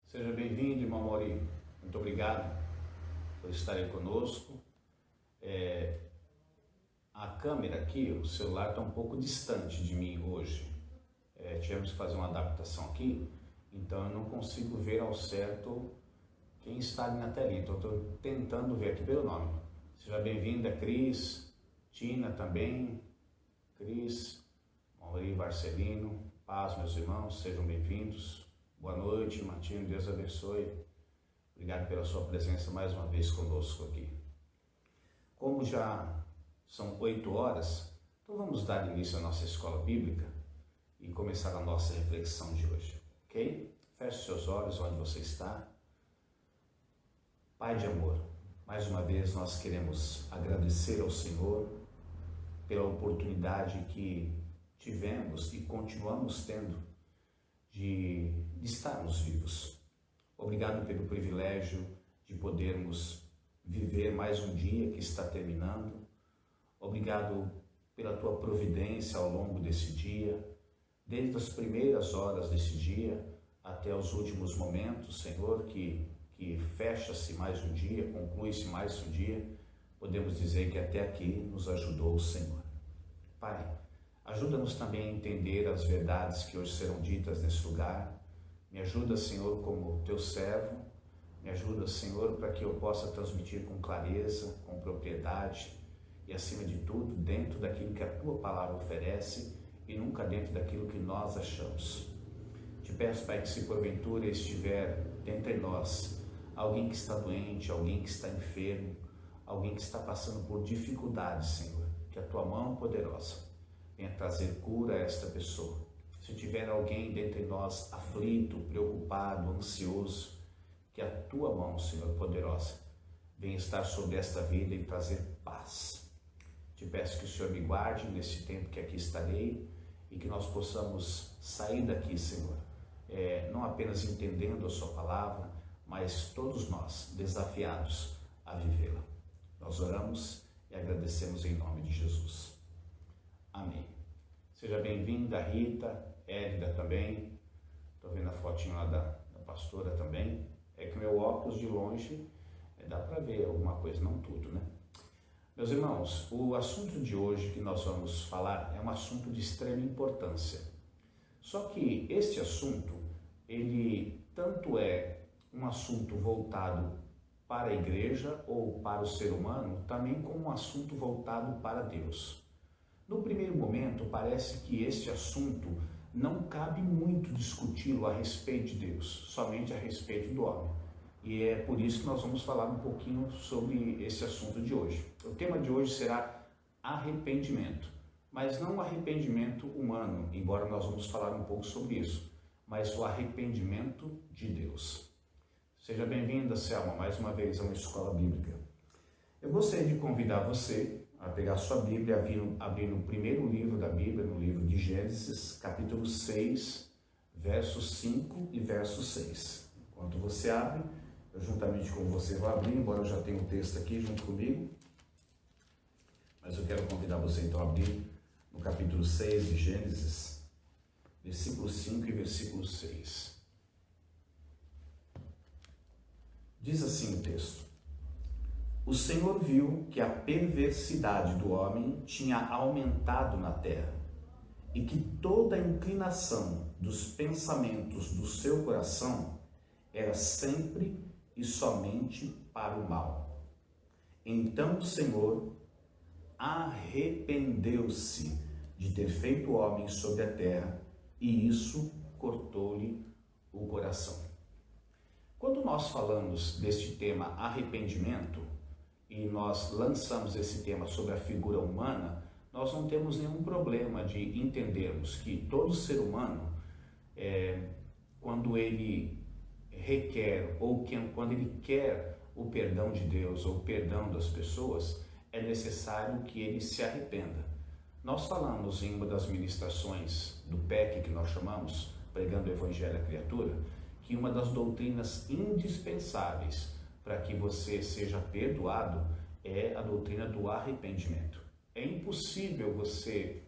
Seja bem-vindo, irmão Mauri. Muito obrigado por estar aí conosco. A câmera aqui, o celular está um pouco distante de mim hoje. Tivemos que fazer uma adaptação aqui, então eu não consigo ver ao certo quem está ali na telinha. Então estou tentando ver aqui pelo nome. Seja bem-vinda, Cris, Tina também, Cris, Mauri, Marcelino, paz, meus irmãos, sejam bem-vindos. Boa noite, Martinho, Deus abençoe. Obrigado pela sua presença mais uma vez conosco aqui. Como já são 8 horas, então vamos dar início à nossa escola bíblica e começar a nossa reflexão de hoje, ok? Feche seus olhos onde você está. Pai de amor, mais uma vez nós queremos agradecer ao Senhor pela oportunidade que tivemos e continuamos tendo de estarmos vivos. Obrigado pelo privilégio de podermos viver mais um dia que está terminando. Obrigado pela tua providência ao longo desse dia, desde as primeiras horas desse dia até os últimos momentos, Senhor, que fecha-se mais um dia, conclui-se mais um dia. Podemos dizer que até aqui nos ajudou o Senhor. Pai, ajuda-nos também a entender as verdades que hoje serão ditas nesse lugar. Me ajuda, Senhor, como teu servo. Me ajuda, Senhor, para que eu possa transmitir com clareza, com propriedade e, acima de tudo, dentro daquilo que a tua palavra oferece e nunca dentro daquilo que nós achamos. Te peço, Pai, que se porventura estiver dentre nós alguém que está doente, alguém que está enfermo, alguém que está passando por dificuldades, Senhor, que a tua mão poderosa venha trazer cura a esta pessoa. Se tiver alguém dentre nós aflito, preocupado, ansioso, que a tua mão, Senhor poderosa, venha estar sobre esta vida e trazer paz. Te peço que o Senhor me guarde nesse tempo que aqui estarei e que nós possamos sair daqui, Senhor, não apenas entendendo a sua palavra, mas todos nós desafiados a vivê-la. Nós oramos e agradecemos em nome de Jesus. Amém. Seja bem-vinda, Rita, Élida também. Estou vendo a fotinha lá da pastora também. É que meu óculos de longe dá para ver alguma coisa, não tudo, né? Meus irmãos, o assunto de hoje que nós vamos falar é um assunto de extrema importância. Só que este assunto, ele tanto é um assunto voltado para a igreja ou para o ser humano, também como um assunto voltado para Deus. No primeiro momento, parece que este assunto não cabe muito discuti-lo a respeito de Deus, somente a respeito do homem. E é por isso que nós vamos falar um pouquinho sobre esse assunto de hoje. O tema de hoje será arrependimento, mas não o arrependimento humano, embora nós vamos falar um pouco sobre isso, mas o arrependimento de Deus. Seja bem-vinda, Selma, mais uma vez a uma escola bíblica. Eu gostaria de convidar você a pegar sua Bíblia, abrir no primeiro livro da Bíblia, no livro de Gênesis, capítulo 6, versos 5 e verso 6. Enquanto você abre, eu juntamente com você vou abrir, embora eu já tenha o texto aqui junto comigo, mas eu quero convidar você então a abrir no capítulo 6 de Gênesis, versículo 5 e versículo 6. Diz assim o texto: O Senhor viu que a perversidade do homem tinha aumentado na terra e que toda a inclinação dos pensamentos do seu coração era sempre e somente para o mal. Então o Senhor arrependeu-se de ter feito o homem sobre a terra e isso cortou-lhe o coração. Quando nós falamos deste tema arrependimento, e nós lançamos esse tema sobre a figura humana, nós não temos nenhum problema de entendermos que todo ser humano, quando ele requer ou quando ele quer o perdão de Deus ou o perdão das pessoas, é necessário que ele se arrependa. Nós falamos em uma das ministrações do PEC, que nós chamamos, pregando o Evangelho à Criatura, que uma das doutrinas indispensáveis para que você seja perdoado é a doutrina do arrependimento. É impossível você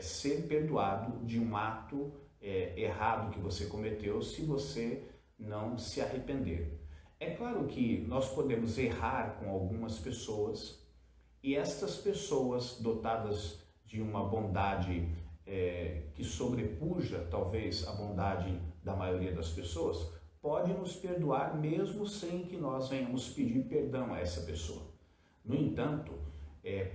ser perdoado de um ato errado que você cometeu se você não se arrepender. É claro que nós podemos errar com algumas pessoas e estas pessoas dotadas de uma bondade que sobrepuja talvez a bondade da maioria das pessoas, pode nos perdoar mesmo sem que nós venhamos pedir perdão a essa pessoa. No entanto,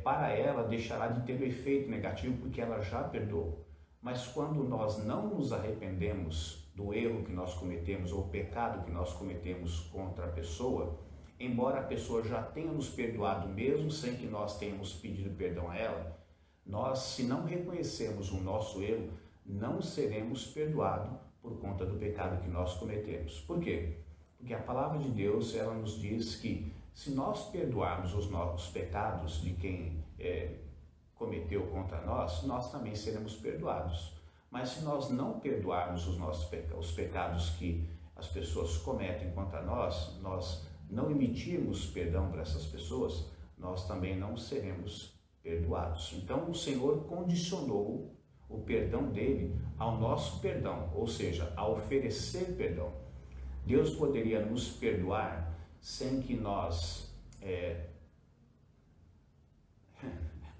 para ela deixará de ter o efeito negativo porque ela já perdoou. Mas quando nós não nos arrependemos do erro que nós cometemos ou pecado que nós cometemos contra a pessoa, embora a pessoa já tenha nos perdoado mesmo sem que nós tenhamos pedido perdão a ela, nós, se não reconhecermos o nosso erro, não seremos perdoados por conta do pecado que nós cometemos. Por quê? Porque a palavra de Deus, ela nos diz que se nós perdoarmos os nossos pecados de quem cometeu contra nós, nós também seremos perdoados. Mas se nós não perdoarmos os pecados que as pessoas cometem contra nós, nós não emitirmos perdão para essas pessoas, nós também não seremos perdoados. Então o Senhor condicionou o perdão dele ao nosso perdão, ou seja, a oferecer perdão. Deus poderia nos perdoar sem que nós,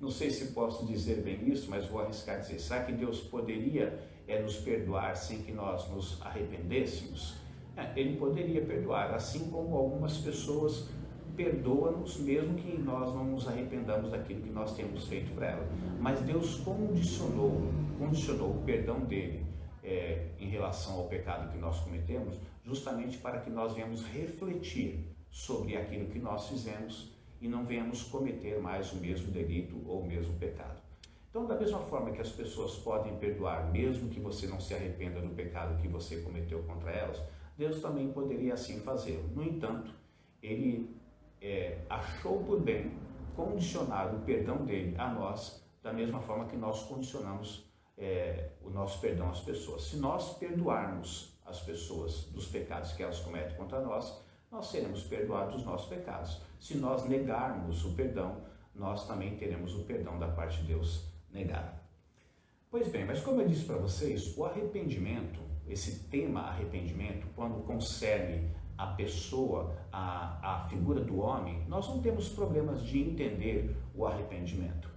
não sei se posso dizer bem isso, mas vou arriscar dizer, será que Deus poderia nos perdoar sem que nós nos arrependêssemos? Ele poderia perdoar, assim como algumas pessoas perdoam-nos mesmo que nós não nos arrependamos daquilo que nós temos feito para ela. Mas Deus condicionou o perdão dele em relação ao pecado que nós cometemos, justamente para que nós venhamos refletir sobre aquilo que nós fizemos e não venhamos cometer mais o mesmo delito ou o mesmo pecado. Então, da mesma forma que as pessoas podem perdoar, mesmo que você não se arrependa do pecado que você cometeu contra elas, Deus também poderia assim fazê-lo. No entanto, ele achou por bem condicionar o perdão dele a nós, da mesma forma que nós condicionamos o nosso perdão às pessoas. Se nós perdoarmos as pessoas dos pecados que elas cometem contra nós, nós seremos perdoados dos nossos pecados. Se nós negarmos o perdão, nós também teremos o perdão da parte de Deus negado. Pois bem, mas como eu disse para vocês, o arrependimento, esse tema arrependimento, quando concerne a pessoa, a figura do homem, nós não temos problemas de entender o arrependimento.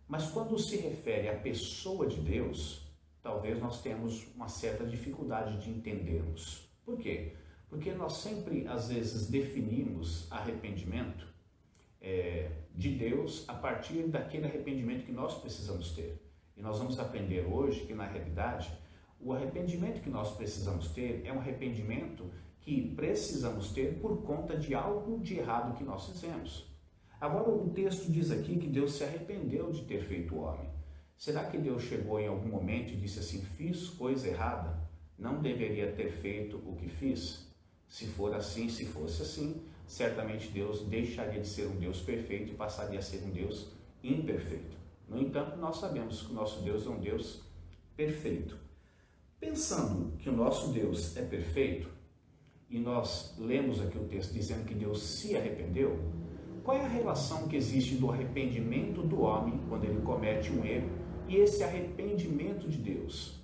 Mas quando se refere à pessoa de Deus, talvez nós temos uma certa dificuldade de entendermos. Por quê? Porque nós sempre, às vezes, definimos arrependimento de Deus a partir daquele arrependimento que nós precisamos ter. E nós vamos aprender hoje que, na realidade, o arrependimento que nós precisamos ter é um arrependimento que precisamos ter por conta de algo de errado que nós fizemos. Agora, o texto diz aqui que Deus se arrependeu de ter feito o homem. Será que Deus chegou em algum momento e disse assim, fiz coisa errada? Não deveria ter feito o que fiz? Se for assim, se fosse assim, certamente Deus deixaria de ser um Deus perfeito e passaria a ser um Deus imperfeito. No entanto, nós sabemos que o nosso Deus é um Deus perfeito. Pensando que o nosso Deus é perfeito, e nós lemos aqui o texto dizendo que Deus se arrependeu, qual é a relação que existe do arrependimento do homem quando ele comete um erro e esse arrependimento de Deus?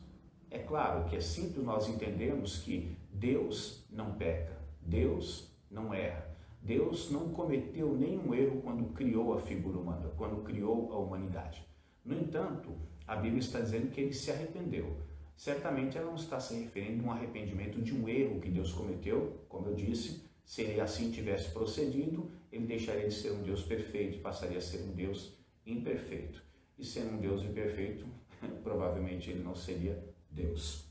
É claro que é simples nós entendermos que Deus não peca, Deus não erra, Deus não cometeu nenhum erro quando criou a figura humana, quando criou a humanidade. No entanto, a Bíblia está dizendo que ele se arrependeu. Certamente ela não está se referindo a um arrependimento de um erro que Deus cometeu, como eu disse, se ele assim tivesse procedido, ele deixaria de ser um Deus perfeito e passaria a ser um Deus imperfeito. E sendo um Deus imperfeito, provavelmente ele não seria Deus.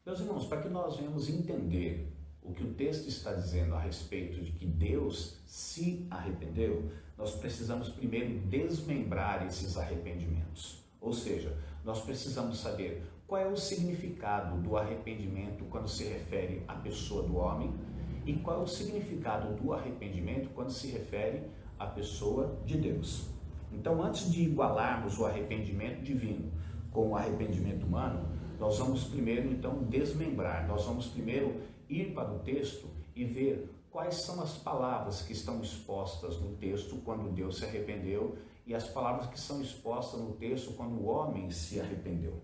Meus irmãos, para que nós venhamos entender o que o texto está dizendo a respeito de que Deus se arrependeu, nós precisamos primeiro desmembrar esses arrependimentos. Ou seja, nós precisamos saber qual é o significado do arrependimento quando se refere à pessoa do homem e qual é o significado do arrependimento quando se refere à pessoa de Deus. Então, antes de igualarmos o arrependimento divino com o arrependimento humano, nós vamos primeiro, então, desmembrar. Nós vamos primeiro ir para o texto e ver quais são as palavras que estão expostas no texto quando Deus se arrependeu e as palavras que são expostas no texto quando o homem se arrependeu.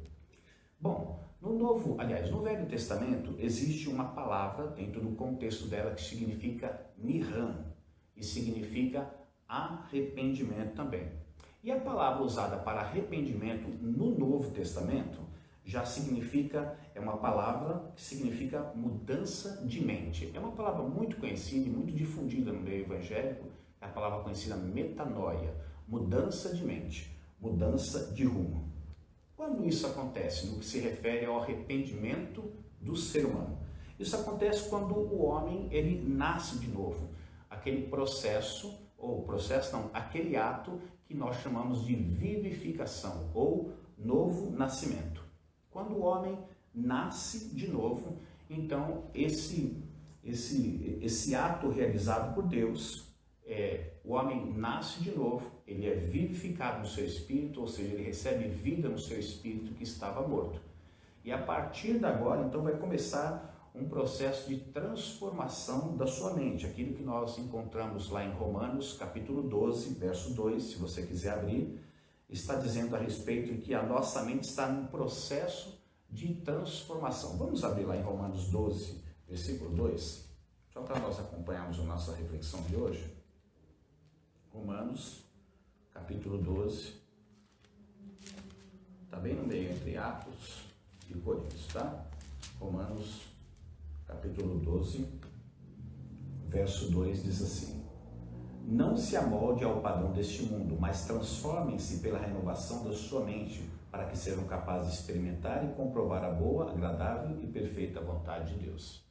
Bom, no Velho Testamento existe uma palavra dentro do contexto dela que significa nihan e significa arrependimento também. E a palavra usada para arrependimento no Novo Testamento já significa, é uma palavra que significa mudança de mente. É uma palavra muito conhecida e muito difundida no meio evangélico, é a palavra conhecida metanoia, mudança de mente, mudança de rumo. Quando isso acontece, no que se refere ao arrependimento do ser humano? Isso acontece quando o homem ele nasce de novo. Aquele aquele ato que nós chamamos de vivificação ou novo nascimento. Quando o homem nasce de novo, então esse ato realizado por Deus, o homem nasce de novo, ele é vivificado no seu espírito, ou seja, ele recebe vida no seu espírito que estava morto. E a partir de agora, então, vai começar um processo de transformação da sua mente, aquilo que nós encontramos lá em Romanos, capítulo 12, verso 2, se você quiser abrir, está dizendo a respeito de que a nossa mente está num processo de transformação. Vamos abrir lá em Romanos 12, versículo 2, só para nós acompanharmos a nossa reflexão de hoje. Romanos, capítulo 12, está bem no meio entre Atos e Coríntios, tá? Romanos, capítulo 12, verso 2 diz assim: não se amolde ao padrão deste mundo, mas transformem-se pela renovação da sua mente, para que sejam capazes de experimentar e comprovar a boa, agradável e perfeita vontade de Deus.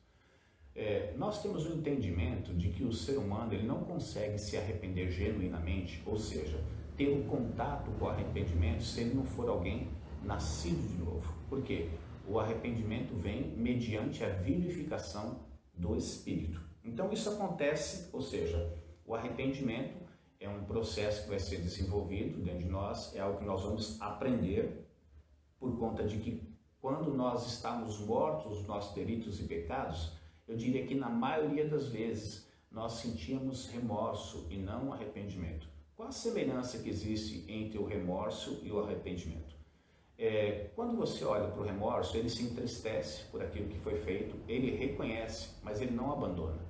Nós temos o entendimento de que o ser humano ele não consegue se arrepender genuinamente, ou seja, ter um contato com o arrependimento se ele não for alguém nascido de novo. Por quê? O arrependimento vem mediante a vivificação do Espírito. Então isso acontece, ou seja, o arrependimento é um processo que vai ser desenvolvido dentro de nós, é algo que nós vamos aprender por conta de que quando nós estamos mortos nos nossos delitos e pecados, eu diria que na maioria das vezes nós sentíamos remorso e não arrependimento. Qual a semelhança que existe entre o remorso e o arrependimento? Quando você olha para o remorso, ele se entristece por aquilo que foi feito, ele reconhece, mas ele não abandona.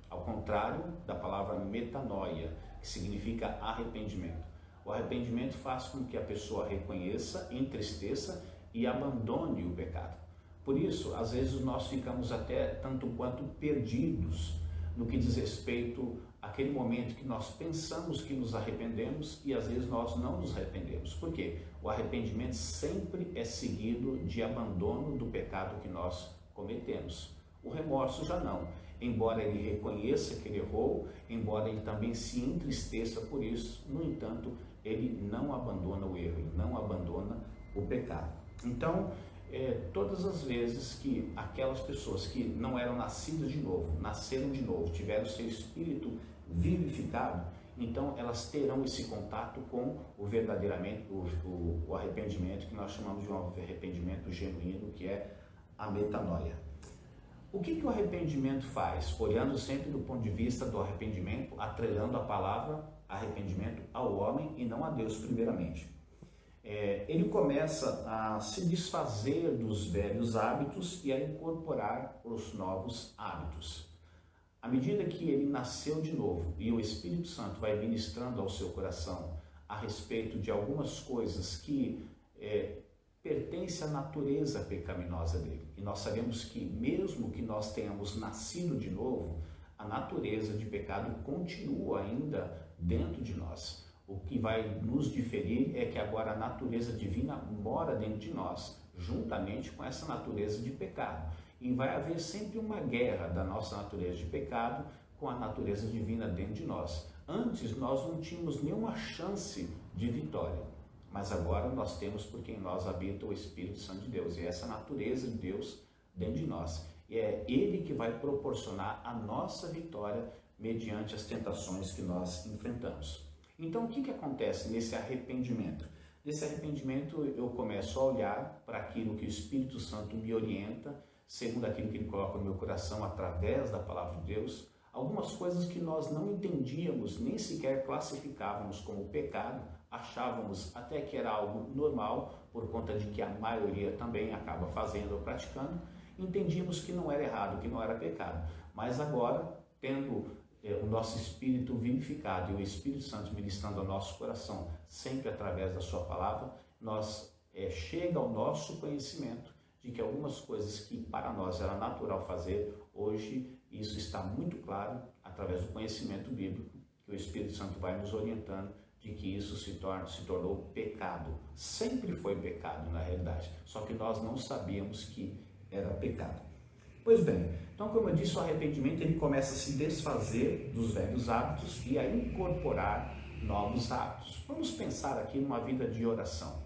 Ao contrário da palavra metanoia, que significa arrependimento. O arrependimento faz com que a pessoa reconheça, entristeça e abandone o pecado. Por isso, às vezes nós ficamos até tanto quanto perdidos no que diz respeito àquele momento que nós pensamos que nos arrependemos e às vezes nós não nos arrependemos. Por quê? O arrependimento sempre é seguido de abandono do pecado que nós cometemos. O remorso já não. Embora ele reconheça que ele errou, embora ele também se entristeça por isso, no entanto, ele não abandona o erro, ele não abandona o pecado. Então, todas as vezes que aquelas pessoas que não eram nascidas de novo, nasceram de novo, tiveram seu espírito vivificado, então elas terão esse contato com o verdadeiramente, o arrependimento, que nós chamamos de um arrependimento genuíno, que é a metanoia. O que o arrependimento faz? Olhando sempre do ponto de vista do arrependimento, atrelando a palavra arrependimento ao homem e não a Deus primeiramente. Ele começa a se desfazer dos velhos hábitos e a incorporar os novos hábitos. À medida que ele nasceu de novo e o Espírito Santo vai ministrando ao seu coração a respeito de algumas coisas que pertencem à natureza pecaminosa dele. E nós sabemos que mesmo que nós tenhamos nascido de novo, a natureza de pecado continua ainda dentro de nós. O que vai nos diferir é que agora a natureza divina mora dentro de nós, juntamente com essa natureza de pecado. E vai haver sempre uma guerra da nossa natureza de pecado com a natureza divina dentro de nós. Antes nós não tínhamos nenhuma chance de vitória, mas agora nós temos porque em nós habita o Espírito Santo de Deus, e essa natureza de Deus dentro de nós. E é Ele que vai proporcionar a nossa vitória mediante as tentações que nós enfrentamos. Então, o que acontece nesse arrependimento? Nesse arrependimento, eu começo a olhar para aquilo que o Espírito Santo me orienta, segundo aquilo que Ele coloca no meu coração através da Palavra de Deus, algumas coisas que nós não entendíamos, nem sequer classificávamos como pecado, achávamos até que era algo normal, por conta de que a maioria também acaba fazendo ou praticando, entendíamos que não era errado, que não era pecado. Mas agora, tendo o nosso espírito vivificado e o Espírito Santo ministrando ao nosso coração, sempre através da sua palavra, chega ao nosso conhecimento de que algumas coisas que para nós era natural fazer, hoje isso está muito claro através do conhecimento bíblico, que o Espírito Santo vai nos orientando de que isso se tornou pecado. Sempre foi pecado na realidade, só que nós não sabíamos que era pecado. Pois bem, então como eu disse, o arrependimento ele começa a se desfazer dos velhos hábitos e a incorporar novos hábitos. Vamos pensar aqui numa vida de oração.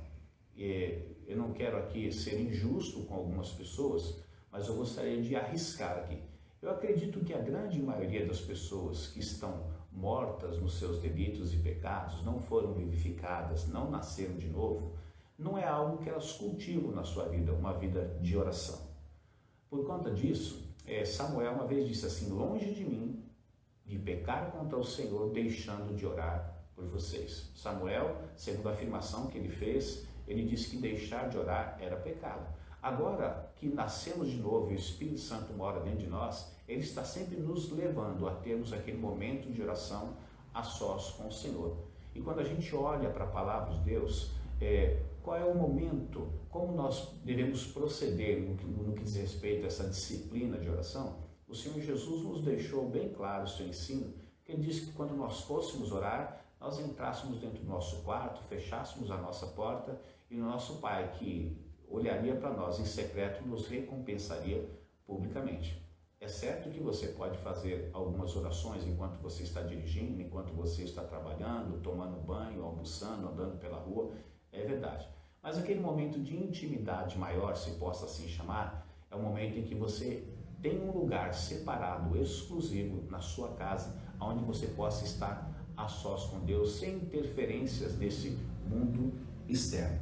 Eu não quero aqui ser injusto com algumas pessoas, mas eu gostaria de arriscar aqui. Eu acredito que a grande maioria das pessoas que estão mortas nos seus delitos e pecados, não foram vivificadas, não nasceram de novo, não é algo que elas cultivam na sua vida, uma vida de oração. Por conta disso, Samuel uma vez disse assim: longe de mim de pecar contra o Senhor, deixando de orar por vocês. Samuel, segundo a afirmação que ele fez, ele disse que deixar de orar era pecado. Agora que nascemos de novo e o Espírito Santo mora dentro de nós, ele está sempre nos levando a termos aquele momento de oração a sós com o Senhor. E quando a gente olha para a palavra de Deus, qual é o momento, como nós devemos proceder no que diz respeito a essa disciplina de oração? O Senhor Jesus nos deixou bem claro o seu ensino, que ele disse que quando nós fôssemos orar, nós entrássemos dentro do nosso quarto, fechássemos a nossa porta e o nosso Pai, que olharia para nós em secreto, nos recompensaria publicamente. É certo que você pode fazer algumas orações enquanto você está dirigindo, enquanto você está trabalhando, tomando banho, almoçando, andando pela rua, é verdade. Mas aquele momento de intimidade maior, se possa assim chamar, é o momento em que você tem um lugar separado, exclusivo na sua casa, onde você possa estar a sós com Deus, sem interferências desse mundo externo.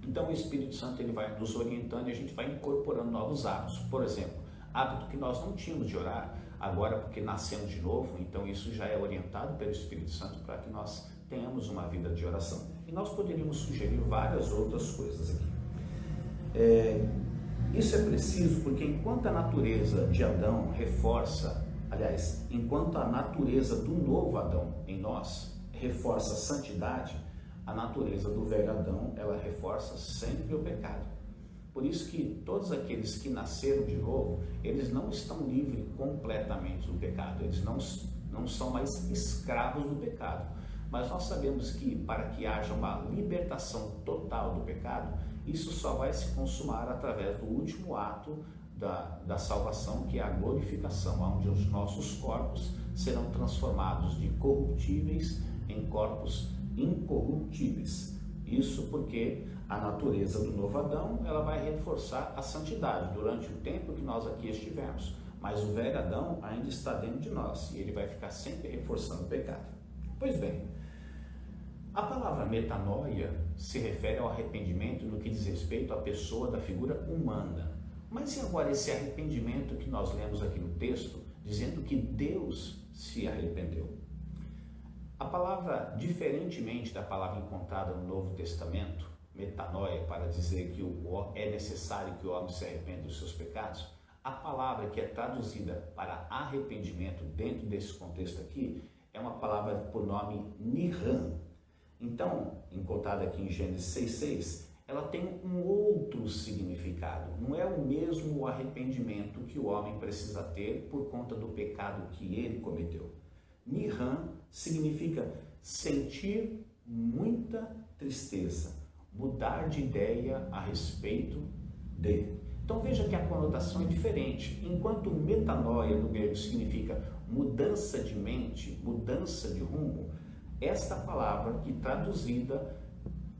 Então o Espírito Santo ele vai nos orientando e a gente vai incorporando novos hábitos. Por exemplo, hábito que nós não tínhamos de orar, agora porque nascemos de novo, então isso já é orientado pelo Espírito Santo para que nós tenhamos uma vida de oração. E nós poderíamos sugerir várias outras coisas aqui. Isso é preciso porque enquanto a natureza de Adão enquanto a natureza do novo Adão em nós reforça a santidade, a natureza do velho Adão, ela reforça sempre o pecado. Por isso que todos aqueles que nasceram de novo, eles não estão livres completamente do pecado, eles não são mais escravos do pecado. Mas nós sabemos que para que haja uma libertação total do pecado, isso só vai se consumar através do último ato da salvação, que é a glorificação, onde os nossos corpos serão transformados de corruptíveis em corpos incorruptíveis. Isso porque a natureza do novo Adão, ela vai reforçar a santidade durante o tempo que nós aqui estivermos. Mas o velho Adão ainda está dentro de nós e ele vai ficar sempre reforçando o pecado. Pois bem, a palavra metanoia se refere ao arrependimento no que diz respeito à pessoa da figura humana. Mas e agora esse arrependimento que nós lemos aqui no texto, dizendo que Deus se arrependeu? A palavra, diferentemente da palavra encontrada no Novo Testamento, metanoia, para dizer que é necessário que o homem se arrependa dos seus pecados, a palavra que é traduzida para arrependimento dentro desse contexto aqui é uma palavra por nome nihan. Então, encontrada aqui em Gênesis 6,6, ela tem um outro significado. Não é o mesmo arrependimento que o homem precisa ter por conta do pecado que ele cometeu. Nihan significa sentir muita tristeza, mudar de ideia a respeito dele. Então veja que a conotação é diferente. Enquanto metanoia no grego significa mudança de mente, mudança de rumo, esta palavra que traduzida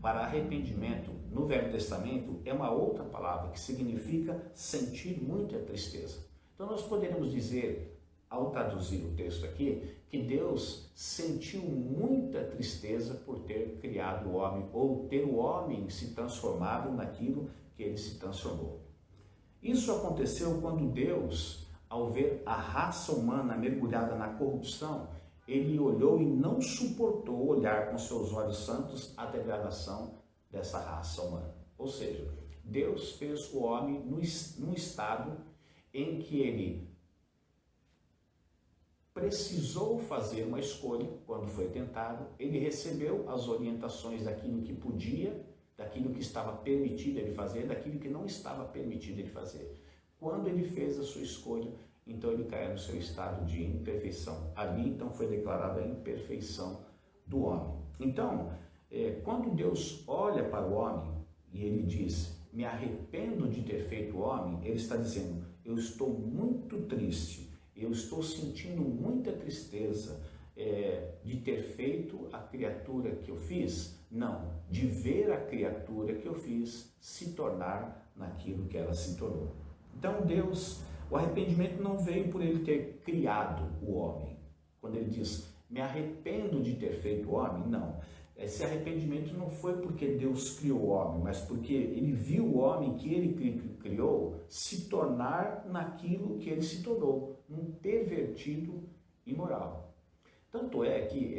para arrependimento no Velho Testamento é uma outra palavra que significa sentir muita tristeza. Então nós poderíamos dizer, ao traduzir o texto aqui, que Deus sentiu muita tristeza por ter criado o homem, ou ter o homem se transformado naquilo que ele se transformou. Isso aconteceu quando Deus, ao ver a raça humana mergulhada na corrupção, ele olhou e não suportou olhar com seus olhos santos a degradação dessa raça humana. Ou seja, Deus fez o homem num estado em que ele precisou fazer uma escolha quando foi tentado, ele recebeu as orientações daquilo que podia, daquilo que estava permitido ele fazer, daquilo que não estava permitido ele fazer. Quando ele fez a sua escolha, então ele caiu no seu estado de imperfeição. Ali então foi declarada a imperfeição do homem. Então, quando Deus olha para o homem e ele diz, me arrependo de ter feito o homem, ele está dizendo, eu estou muito triste, eu estou sentindo muita tristeza de ter feito a criatura que eu fiz, não, de ver a criatura que eu fiz se tornar naquilo que ela se tornou. Então Deus, o arrependimento não veio por ele ter criado o homem. Quando ele diz, me arrependo de ter feito o homem, não. Esse arrependimento não foi porque Deus criou o homem, mas porque ele viu o homem que ele criou se tornar naquilo que ele se tornou, um pervertido imoral. Tanto é que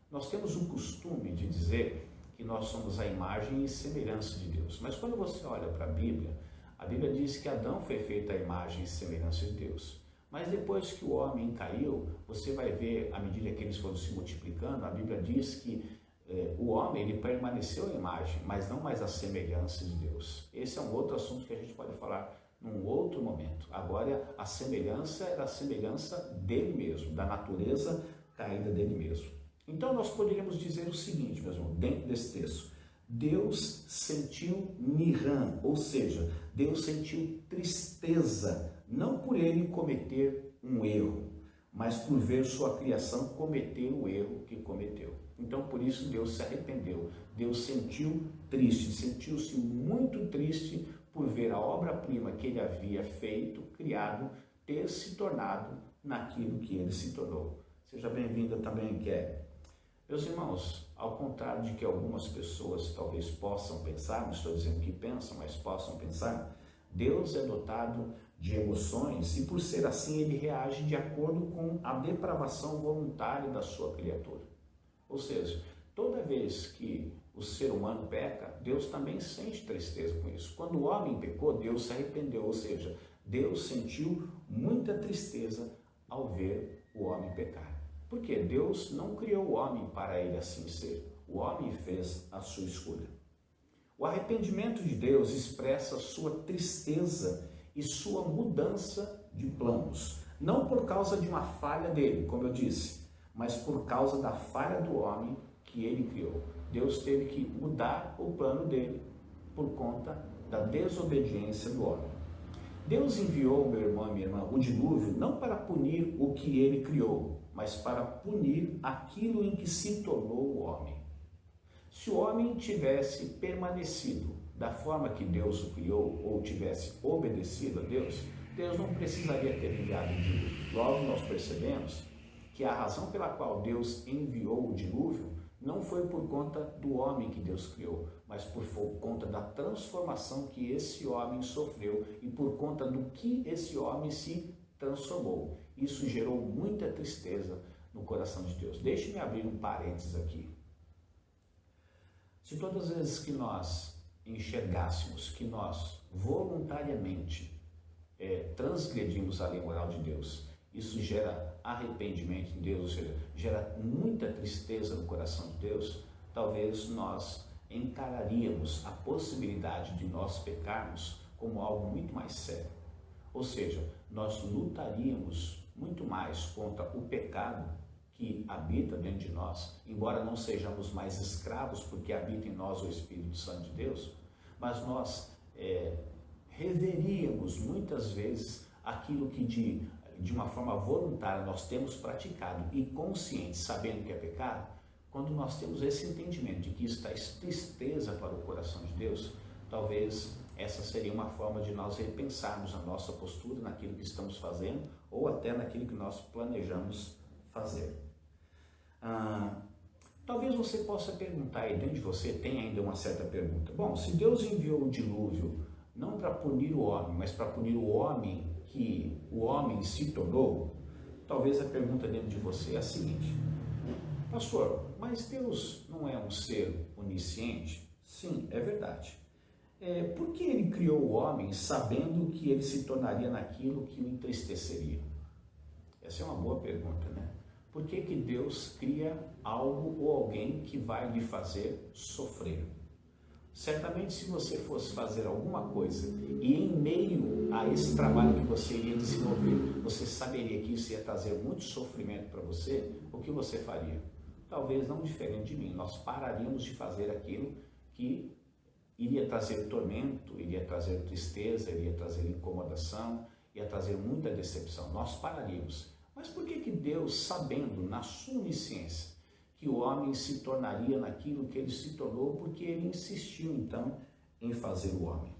nós temos o costume de dizer que nós somos a imagem e semelhança de Deus. Mas quando você olha para a Bíblia diz que Adão foi feito à imagem e semelhança de Deus. Mas depois que o homem caiu, você vai ver, à medida que eles foram se multiplicando, a Bíblia diz que o homem ele permaneceu à imagem, mas não mais à semelhança de Deus. Esse é um outro assunto que a gente pode falar num outro momento. Agora, a semelhança era a semelhança dele mesmo, da natureza caída dele mesmo. Então, nós poderíamos dizer o seguinte, meus irmãos, dentro desse texto. Deus sentiu nirã, ou seja, Deus sentiu tristeza, não por ele cometer um erro, mas por ver sua criação cometer o erro que cometeu. Então, por isso, Deus se arrependeu. Deus sentiu triste, sentiu-se muito triste por ver a obra-prima que ele havia feito, criado, ter se tornado naquilo que ele se tornou. Seja bem-vinda também, Kelly. Meus irmãos, ao contrário de que algumas pessoas talvez possam pensar, não estou dizendo que pensam, mas possam pensar, Deus é dotado de emoções e por ser assim ele reage de acordo com a depravação voluntária da sua criatura. Ou seja, toda vez que o ser humano peca, Deus também sente tristeza com isso. Quando o homem pecou, Deus se arrependeu, ou seja, Deus sentiu muita tristeza ao ver o homem pecar. Porque Deus não criou o homem para ele assim ser. O homem fez a sua escolha. O arrependimento de Deus expressa sua tristeza e sua mudança de planos. Não por causa de uma falha dele, como eu disse, mas por causa da falha do homem que ele criou. Deus teve que mudar o plano dele por conta da desobediência do homem. Deus enviou, meu irmão e minha irmã, o dilúvio não para punir o que ele criou, mas para punir aquilo em que se tornou o homem. Se o homem tivesse permanecido da forma que Deus o criou, ou tivesse obedecido a Deus, Deus não precisaria ter enviado o dilúvio. Logo nós percebemos que a razão pela qual Deus enviou o dilúvio não foi por conta do homem que Deus criou, mas por conta da transformação que esse homem sofreu e por conta do que esse homem se transformou. Isso gerou muita tristeza no coração de Deus. Deixe-me abrir um parênteses aqui. Se todas as vezes que nós enxergássemos que nós voluntariamente transgredimos a lei moral de Deus, isso gera arrependimento em Deus, ou seja, gera muita tristeza no coração de Deus, talvez nós encararíamos a possibilidade de nós pecarmos como algo muito mais sério. Ou seja, nós lutaríamos muito mais contra o pecado que habita dentro de nós, embora não sejamos mais escravos porque habita em nós o Espírito Santo de Deus, mas nós reveríamos muitas vezes aquilo que de uma forma voluntária nós temos praticado e consciente, sabendo que é pecado. Quando nós temos esse entendimento de que isso traz tristeza para o coração de Deus, talvez essa seria uma forma de nós repensarmos a nossa postura naquilo que estamos fazendo ou até naquilo que nós planejamos fazer. Talvez você possa perguntar, e dentro de você tem ainda uma certa pergunta. Bom, se Deus enviou o dilúvio não para punir o homem, mas para punir o homem que o homem se tornou, Talvez a pergunta dentro de você é a seguinte: pastor, mas Deus não é um ser onisciente? Sim, é verdade. Por que ele criou o homem sabendo que ele se tornaria naquilo que o entristeceria? Essa é uma boa pergunta, né? Por que que Deus cria algo ou alguém que vai lhe fazer sofrer? Certamente, se você fosse fazer alguma coisa e em meio a esse trabalho que você iria desenvolver, você saberia que isso ia trazer muito sofrimento para você, o que você faria? Talvez não diferente de mim, nós pararíamos de fazer aquilo que iria trazer tormento, iria trazer tristeza, iria trazer incomodação, ia trazer muita decepção. Nós pararíamos. Mas por que que Deus, sabendo na sua onisciência que o homem se tornaria naquilo que ele se tornou, porque ele insistiu então em fazer o homem?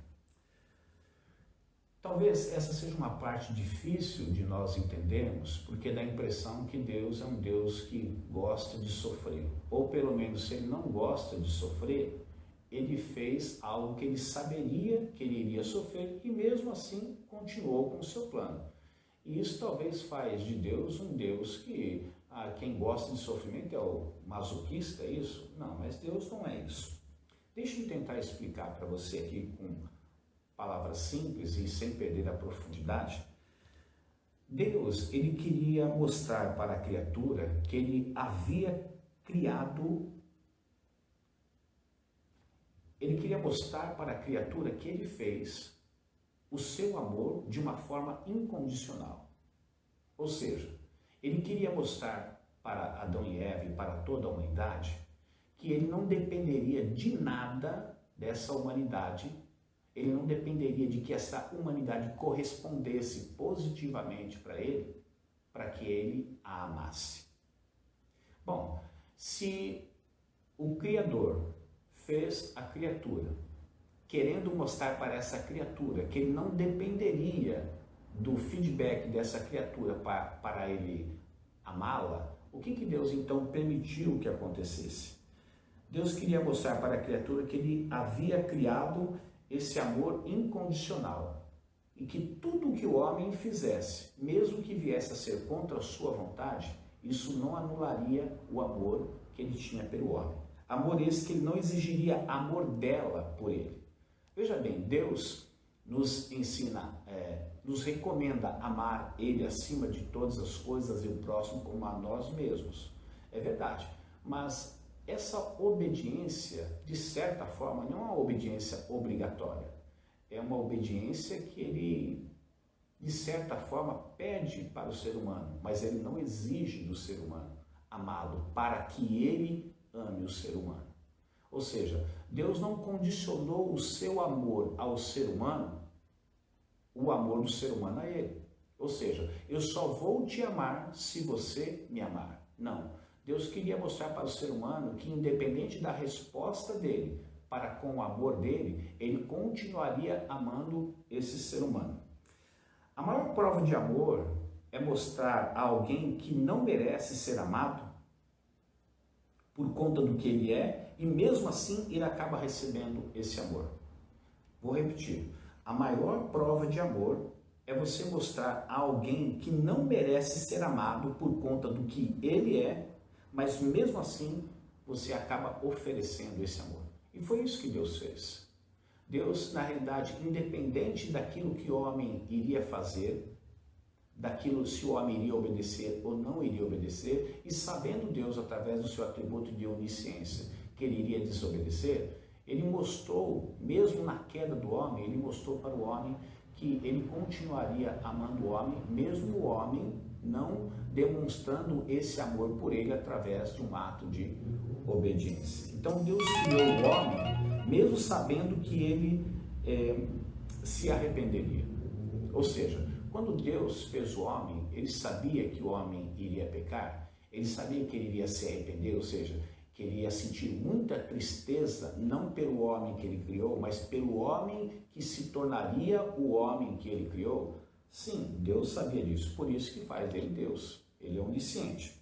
Talvez essa seja uma parte difícil de nós entendermos, porque dá a impressão que Deus é um Deus que gosta de sofrer. Ou pelo menos, se ele não gosta de sofrer, ele fez algo que ele saberia que ele iria sofrer e mesmo assim continuou com o seu plano. E isso talvez faz de Deus um Deus que quem gosta de sofrimento é o masoquista, é isso? Não, mas Deus não é isso. Deixa eu tentar explicar para você aqui com palavras simples e sem perder a profundidade. Deus, ele queria mostrar para a criatura que ele havia criado. Ele queria mostrar para a criatura que ele fez o seu amor de uma forma incondicional. Ou seja, ele queria mostrar para Adão e Eva e para toda a humanidade que ele não dependeria de nada dessa humanidade, ele não dependeria de que essa humanidade correspondesse positivamente para ele, para que ele a amasse. Bom, se o Criador fez a criatura, querendo mostrar para essa criatura que ele não dependeria do feedback dessa criatura para ele amá-la, o que Deus então permitiu que acontecesse? Deus queria mostrar para a criatura que ele havia criado esse amor incondicional e que tudo o que o homem fizesse, mesmo que viesse a ser contra a sua vontade, isso não anularia o amor que ele tinha pelo homem. Amor esse que ele não exigiria amor dela por ele. Veja bem, Deus nos ensina, nos recomenda amar Ele acima de todas as coisas e o próximo como a nós mesmos. É verdade, mas essa obediência, de certa forma, não é uma obediência obrigatória. É uma obediência que Ele, de certa forma, pede para o ser humano, mas Ele não exige do ser humano amá-lo para que Ele ame o ser humano. Ou seja, Deus não condicionou o seu amor ao ser humano, o amor do ser humano a ele. Ou seja, eu só vou te amar se você me amar. Não. Deus queria mostrar para o ser humano que, independente da resposta dele para com o amor dele, ele continuaria amando esse ser humano. A maior prova de amor é mostrar a alguém que não merece ser amado por conta do que ele é, e mesmo assim ele acaba recebendo esse amor. Vou repetir. A maior prova de amor é você mostrar a alguém que não merece ser amado por conta do que ele é, mas mesmo assim você acaba oferecendo esse amor. E foi isso que Deus fez. Deus, na realidade, independente daquilo que o homem iria fazer, daquilo se o homem iria obedecer ou não iria obedecer, e sabendo Deus, através do seu atributo de onisciência, que ele iria desobedecer, ele mostrou, mesmo na queda do homem, ele mostrou para o homem que ele continuaria amando o homem, mesmo o homem não demonstrando esse amor por ele através de um ato de obediência. Então Deus criou o homem, mesmo sabendo que ele se arrependeria. Ou seja, quando Deus fez o homem, ele sabia que o homem iria pecar, ele sabia que ele iria se arrepender, ou seja, que ele ia sentir muita tristeza, não pelo homem que ele criou, mas pelo homem que se tornaria o homem que ele criou. Sim, Deus sabia disso, por isso que faz dele Deus, ele é onisciente.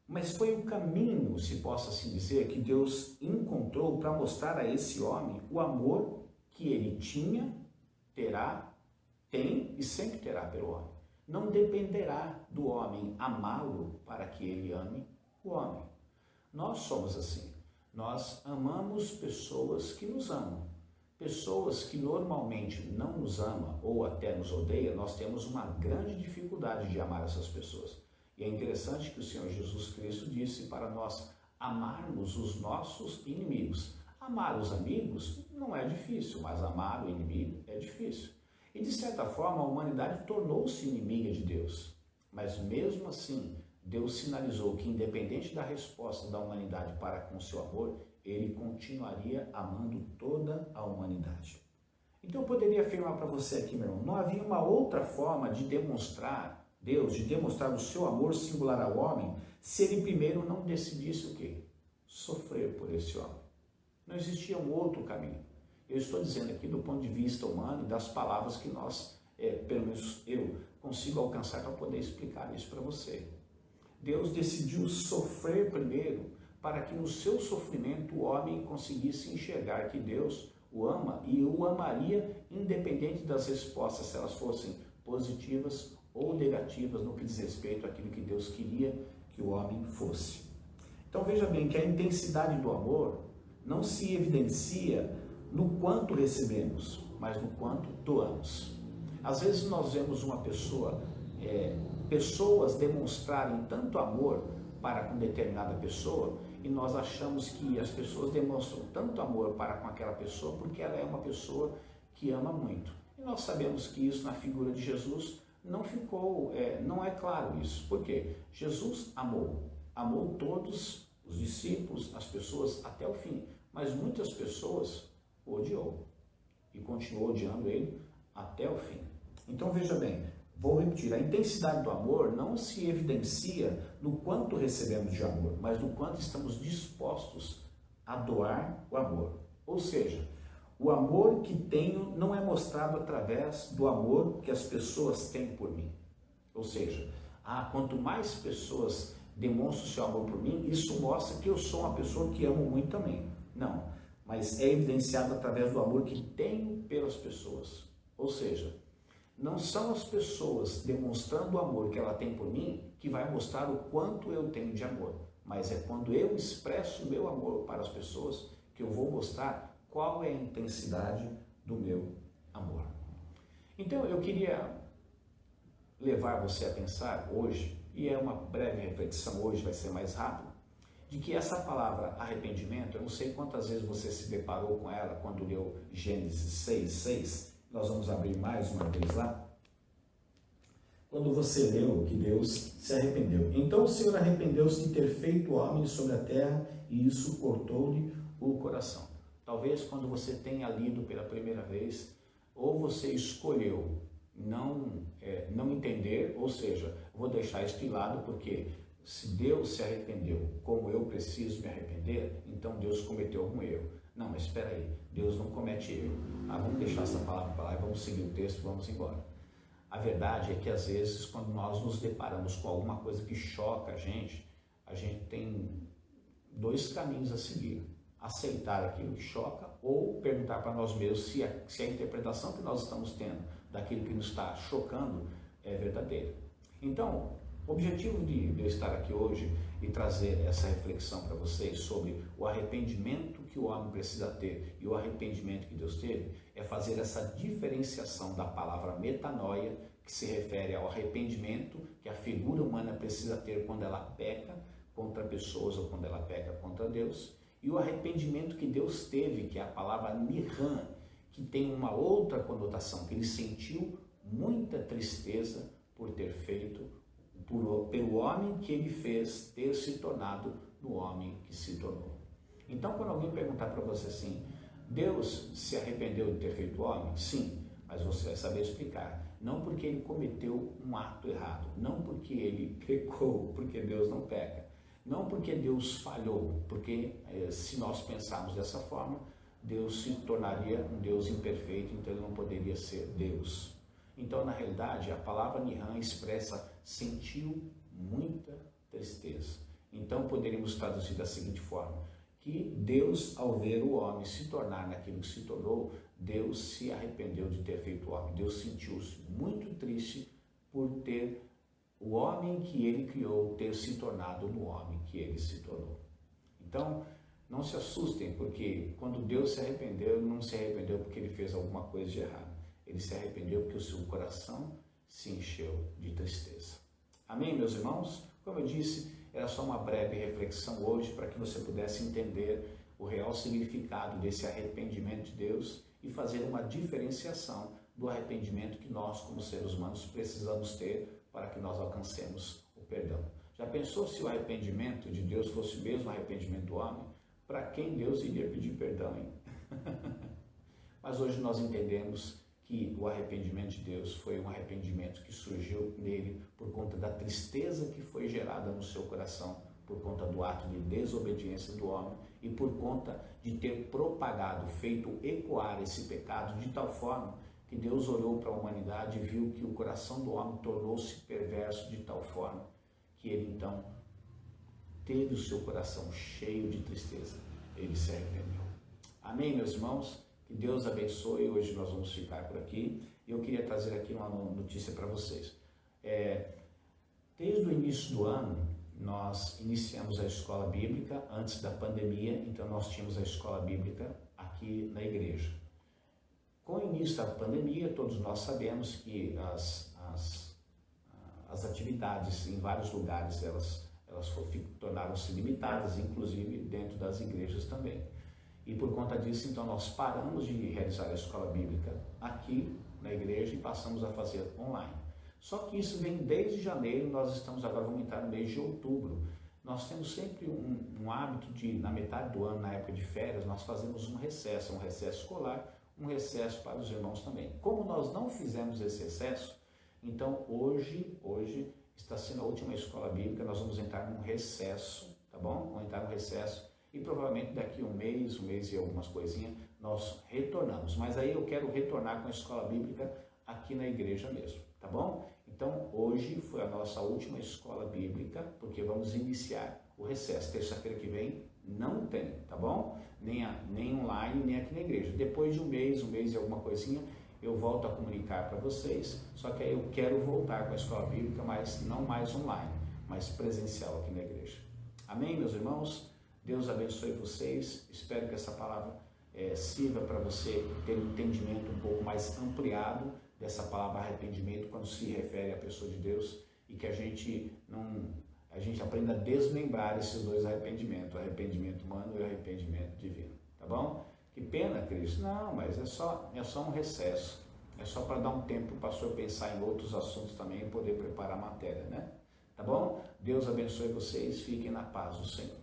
Mas foi o caminho, se possa assim dizer, que Deus encontrou para mostrar a esse homem o amor que ele tinha, terá, tem e sempre terá pelo homem. Não dependerá do homem amá-lo para que ele ame o homem. Nós somos assim. Nós amamos pessoas que nos amam. Pessoas que normalmente não nos amam ou até nos odeiam, nós temos uma grande dificuldade de amar essas pessoas. E é interessante que o Senhor Jesus Cristo disse para nós amarmos os nossos inimigos. Amar os amigos não é difícil, mas amar o inimigo é difícil. E de certa forma a humanidade tornou-se inimiga de Deus. Mas mesmo assim, Deus sinalizou que independente da resposta da humanidade para com o seu amor, ele continuaria amando toda a humanidade. Então eu poderia afirmar para você aqui, meu irmão, não havia uma outra forma de demonstrar Deus, de demonstrar o seu amor singular ao homem, se ele primeiro não decidisse o quê? Sofrer por esse homem. Não existia um outro caminho. Eu estou dizendo aqui do ponto de vista humano e das palavras que nós, pelo menos eu, consigo alcançar para poder explicar isso para você. Deus decidiu sofrer primeiro para que no seu sofrimento o homem conseguisse enxergar que Deus o ama e o amaria independente das respostas, se elas fossem positivas ou negativas no que diz respeito àquilo que Deus queria que o homem fosse. Então veja bem que a intensidade do amor não se evidencia no quanto recebemos, mas no quanto doamos. Às vezes nós vemos uma pessoas demonstrarem tanto amor para com determinada pessoa e nós achamos que as pessoas demonstram tanto amor para com aquela pessoa porque ela é uma pessoa que ama muito. E nós sabemos que isso na figura de Jesus não ficou, não é claro isso. Por quê? Jesus amou todos os discípulos, as pessoas até o fim, mas muitas pessoas o odiou e continuou odiando ele até o fim. Então veja bem, vou repetir, a intensidade do amor não se evidencia no quanto recebemos de amor, mas no quanto estamos dispostos a doar o amor. Ou seja, o amor que tenho não é mostrado através do amor que as pessoas têm por mim. Ou seja, quanto mais pessoas demonstram o seu amor por mim, isso mostra que eu sou uma pessoa que amo muito também. Não, mas é evidenciado através do amor que tenho pelas pessoas. Ou seja, não são as pessoas demonstrando o amor que ela tem por mim que vai mostrar o quanto eu tenho de amor, mas é quando eu expresso o meu amor para as pessoas que eu vou mostrar qual é a intensidade do meu amor. Então eu queria levar você a pensar hoje, e é uma breve reflexão hoje, vai ser mais rápido, de que essa palavra arrependimento, eu não sei quantas vezes você se deparou com ela quando leu Gênesis 6:6, nós vamos abrir mais uma vez lá. Quando você leu que Deus se arrependeu. Então o Senhor arrependeu-se de ter feito o homem sobre a terra e isso cortou-lhe o coração. Talvez quando você tenha lido pela primeira vez, ou você escolheu não entender, ou seja, vou deixar isso de lado porque se Deus se arrependeu como eu preciso me arrepender, então Deus cometeu algum erro. Não, mas espera aí, Deus não comete erro. Vamos deixar essa palavra para lá e vamos seguir o texto, vamos embora. A verdade é que às vezes quando nós nos deparamos com alguma coisa que choca a gente tem dois caminhos a seguir. Aceitar aquilo que choca ou perguntar para nós mesmos se a interpretação que nós estamos tendo daquilo que nos está chocando é verdadeira. Então, o objetivo de eu estar aqui hoje e trazer essa reflexão para vocês sobre o arrependimento que o homem precisa ter e o arrependimento que Deus teve é fazer essa diferenciação da palavra metanoia, que se refere ao arrependimento que a figura humana precisa ter quando ela peca contra pessoas ou quando ela peca contra Deus, e o arrependimento que Deus teve, que é a palavra nirhan, que tem uma outra conotação, que ele sentiu muita tristeza por ter feito pelo homem que ele fez ter se tornado no homem que se tornou. Então, quando alguém perguntar para você assim, Deus se arrependeu de ter feito o homem? Sim, mas você vai saber explicar. Não porque ele cometeu um ato errado, não porque ele pecou, porque Deus não peca. Não porque Deus falhou, porque se nós pensarmos dessa forma, Deus se tornaria um Deus imperfeito, então ele não poderia ser Deus. Então, na realidade, a palavra nirhan expressa sentiu muita tristeza. Então, poderíamos traduzir da seguinte forma, que Deus, ao ver o homem se tornar naquilo que se tornou, Deus se arrependeu de ter feito o homem. Deus sentiu-se muito triste por ter o homem que ele criou ter se tornado no homem que ele se tornou. Então, não se assustem, porque quando Deus se arrependeu, ele não se arrependeu porque ele fez alguma coisa de errado. Ele se arrependeu porque o seu coração se encheu de tristeza. Amém, meus irmãos? Como eu disse, era só uma breve reflexão hoje para que você pudesse entender o real significado desse arrependimento de Deus e fazer uma diferenciação do arrependimento que nós, como seres humanos, precisamos ter para que nós alcancemos o perdão. Já pensou se o arrependimento de Deus fosse o mesmo arrependimento do homem? Para quem Deus iria pedir perdão, hein? Mas hoje nós entendemos que o arrependimento de Deus foi um arrependimento que surgiu nele por conta da tristeza que foi gerada no seu coração, por conta do ato de desobediência do homem e por conta de ter propagado, feito ecoar esse pecado de tal forma que Deus olhou para a humanidade e viu que o coração do homem tornou-se perverso de tal forma que ele então teve o seu coração cheio de tristeza. Ele se arrependeu. Amém, meus irmãos? Que Deus abençoe. Hoje nós vamos ficar por aqui. Eu queria trazer aqui uma notícia para vocês. Desde o início do ano, nós iniciamos a escola bíblica antes da pandemia, então nós tínhamos a escola bíblica aqui na igreja. Com o início da pandemia, todos nós sabemos que as atividades em vários lugares elas tornaram-se limitadas, inclusive dentro das igrejas também. E por conta disso, então, nós paramos de realizar a escola bíblica aqui na igreja e passamos a fazer online. Só que isso vem desde janeiro, nós estamos agora, vamos entrar no mês de outubro. Nós temos sempre um hábito de, na metade do ano, na época de férias, nós fazemos um recesso escolar, um recesso para os irmãos também. Como nós não fizemos esse recesso, então hoje está sendo a última escola bíblica, nós vamos entrar num recesso, tá bom? Vamos entrar num recesso e provavelmente daqui um mês e algumas coisinhas, nós retornamos. Mas aí eu quero retornar com a escola bíblica aqui na igreja mesmo, tá bom? Então hoje foi a nossa última escola bíblica, porque vamos iniciar o recesso. Terça-feira que vem não tem, tá bom? Nem online, nem aqui na igreja. Depois de um mês e alguma coisinha, eu volto a comunicar para vocês, só que aí eu quero voltar com a escola bíblica, mas não mais online, mas presencial aqui na igreja. Amém, meus irmãos? Deus abençoe vocês. Espero que essa palavra sirva para você ter um entendimento um pouco mais ampliado dessa palavra arrependimento quando se refere à pessoa de Deus e que a gente aprenda a desmembrar esses dois arrependimentos, o arrependimento humano e o arrependimento divino, tá bom? Que pena, Cristo. Não, mas é só um recesso. É só para dar um tempo para o pastor pensar em outros assuntos também e poder preparar a matéria, né? Tá bom? Deus abençoe vocês. Fiquem na paz do Senhor.